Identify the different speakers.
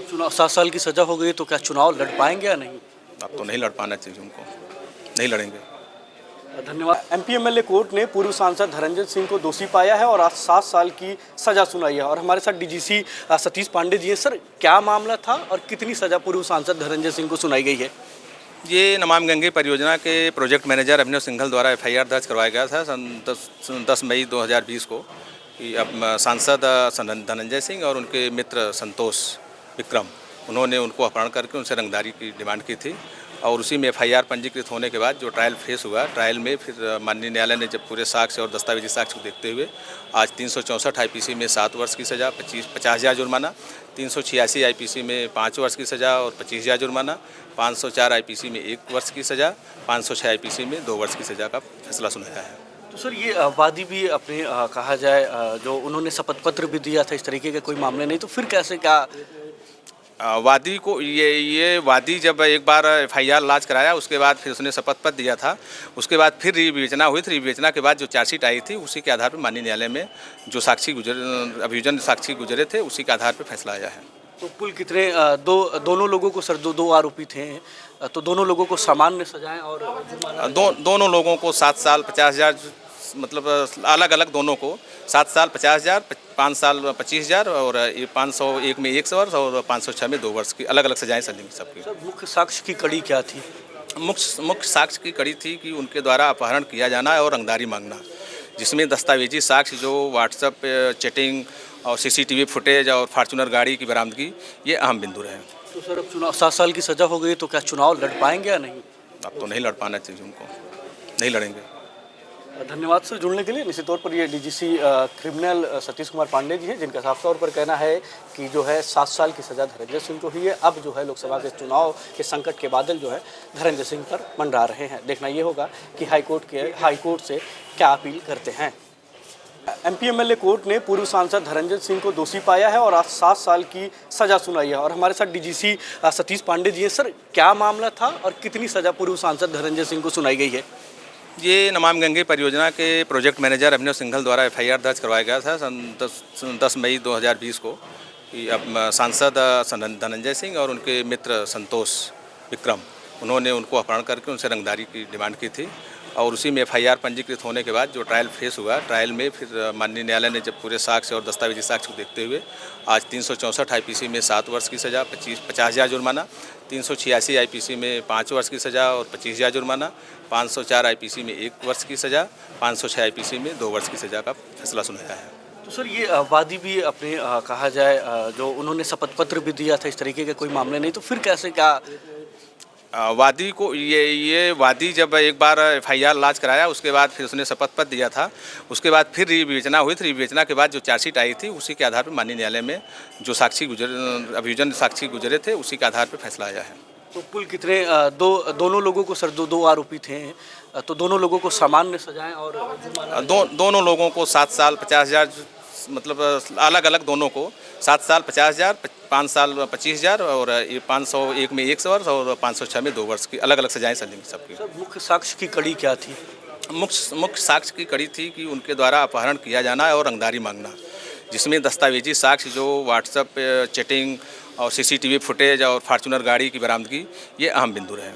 Speaker 1: अब चुनाव 7 साल की सज़ा हो गई तो क्या चुनाव लड़ पाएंगे या नहीं?
Speaker 2: अब तो नहीं लड़ पाना चाहिए उनको, नहीं लड़ेंगे।
Speaker 1: धन्यवाद। एमपी एमएलए कोर्ट ने पूर्व सांसद धर्मजय सिंह को दोषी पाया है और आज 7 साल की सज़ा सुनाई है और हमारे साथ डीजीसी सतीश पांडे जी हैं। सर, क्या मामला था और कितनी सज़ा पूर्व सांसद धर्मजय सिंह को सुनाई गई है?
Speaker 2: ये नमामि गंगे परियोजना के प्रोजेक्ट मैनेजर अभिनव सिंघल द्वारा एफआईआर दर्ज करवाया गया था सन 10 मई 2020 को कि अब सांसद धनंजय सिंह और उनके मित्र संतोष विक्रम, उन्होंने उनको अपहरण करके उनसे रंगदारी की डिमांड की थी और उसी में एफआईआर पंजीकृत होने के बाद जो ट्रायल फेस हुआ, ट्रायल में फिर माननीय न्यायालय ने जब पूरे साक्ष्य और दस्तावेजी साक्ष्य को देखते हुए आज 364 आईपीसी में 7 वर्ष की सज़ा, 50,000 जुर्माना, 386 आईपीसी में 5 वर्ष की सज़ा और 25,000 जुर्माना, 504 आईपीसी में 1 वर्ष की सज़ा, 506 आईपीसी में 2 वर्ष की सज़ा का फैसला सुनाया है।
Speaker 1: तो सर, ये वादी भी अपने कहा जाए जो उन्होंने शपथ पत्र भी दिया था, इस तरीके के कोई मामले नहीं, तो फिर कैसे क्या?
Speaker 2: वादी को ये वादी जब एक बार एफआईआर लॉन्च कराया उसके बाद फिर उसने शपथ पत्र दिया था, उसके बाद फिर रिविवेचना हुई थी। रिविवेचना के बाद जो चार्जशीट आई थी उसी के आधार पर माननीय न्यायालय में जो अभियोजन साक्षी गुजरे थे उसी के आधार पर फैसला आया है।
Speaker 1: तो कुल कितने दोनों लोगों को सर, दो आरोपी थे, तो दोनों लोगों को सामान्य सजाएं और
Speaker 2: दोनों लोगों को 7 साल 50,000, मतलब अलग अलग दोनों को 7 साल 50,000, 5 साल 25,000 और ये 501 में 1 वर्ष और 506 में 2 वर्ष की अलग अलग सजाएं चलेंगी सबकी।
Speaker 1: सर, मुख्य साक्ष्य की कड़ी क्या थी?
Speaker 2: मुख्य साक्ष्य की कड़ी थी कि उनके द्वारा अपहरण किया जाना और रंगदारी मांगना, जिसमें दस्तावेजी साक्ष्य जो व्हाट्सएप चैटिंग और सीसीटीवी फुटेज और फॉर्च्यूनर गाड़ी की बरामदगी, ये अहम बिंदु रहे।
Speaker 1: तो सर, अब चुनाव 7 साल की सज़ा हो गई तो क्या चुनाव लड़ पाएंगे या नहीं?
Speaker 2: अब तो नहीं लड़ पाना चाहिए उनको, नहीं लड़ेंगे।
Speaker 1: धन्यवाद सर जुड़ने के लिए। निश्चित तौर पर ये डीजीसी क्रिमिनल सतीश कुमार पांडे जी हैं, जिनका साफ तौर पर कहना है कि जो है 7 साल की सज़ा धर्मजय सिंह को हुई है। अब जो है लोकसभा के चुनाव के संकट के बादल जो है धर्मजय सिंह पर मंडरा रहे हैं। देखना ये होगा कि हाईकोर्ट से क्या अपील करते हैं। एमपी एमएलए कोर्ट ने पूर्व सांसद धर्मजय सिंह को दोषी पाया है और आज 7 साल की सज़ा सुनाई है और हमारे साथ डीजीसी सतीश पांडे जी हैं। सर, क्या मामला था और कितनी सज़ा पूर्व सांसद धर्मजय सिंह को सुनाई गई है?
Speaker 2: ये नमामि गंगे परियोजना के प्रोजेक्ट मैनेजर अभिनव सिंघल द्वारा एफआईआर दर्ज करवाया गया था सन 10 मई 2020 को कि अब सांसद धनंजय सिंह और उनके मित्र संतोष विक्रम, उन्होंने उनको अपहरण करके उनसे रंगदारी की डिमांड की थी और उसी में एफआईआर पंजीकृत होने के बाद जो ट्रायल फेस हुआ, ट्रायल में फिर माननीय न्यायालय ने जब पूरे साक्ष्य और दस्तावेजी साक्ष्य को देखते हुए आज 364 आईपीसी में 7 वर्ष की सज़ा, 50,000 जुर्माना, 386 आईपीसी में 5 वर्ष की सज़ा और 25,000 जुर्माना, 504 आईपीसी में 1 वर्ष की सज़ा, 506 आईपीसी में 2 वर्ष की सज़ा का फैसला सुनाया है।
Speaker 1: तो सर, ये वादी भी अपने कहा जाए जो उन्होंने शपथ पत्र भी दिया था, इस तरीके के कोई मामले नहीं, तो फिर कैसे क्या?
Speaker 2: वादी को ये वादी जब एक बार एफआईआर लॉन्च कराया उसके बाद फिर उसने शपथ पत्र दिया था, उसके बाद फिर रिविवेचना हुई थी। रिविवेचना के बाद जो चार्जशीट आई थी उसी के आधार पर माननीय न्यायालय में जो अभियोजन साक्षी गुजरे थे उसी के आधार पर फैसला आया है।
Speaker 1: तो कुल कितने दोनों लोगों को सर, दो आरोपी थे, तो दोनों लोगों को सामान्य सजाएं और
Speaker 2: दोनों लोगों को 7 साल 50,000, मतलब अलग अलग दोनों को 7 साल 50,000, 5 साल 25,000 और ये 501 में 1 वर्ष और 506 में 2 वर्ष की अलग अलग सजाएं चलेंगी सबकी।
Speaker 1: सर, मुख्य साक्ष्य की कड़ी क्या थी?
Speaker 2: मुख्य साक्ष्य की कड़ी थी कि उनके द्वारा अपहरण किया जाना और रंगदारी मांगना, जिसमें दस्तावेजी साक्ष्य जो व्हाट्सएप चैटिंग और सीसीटीवी फुटेज और फॉर्च्यूनर गाड़ी की बरामदगी, ये अहम बिंदु रहे।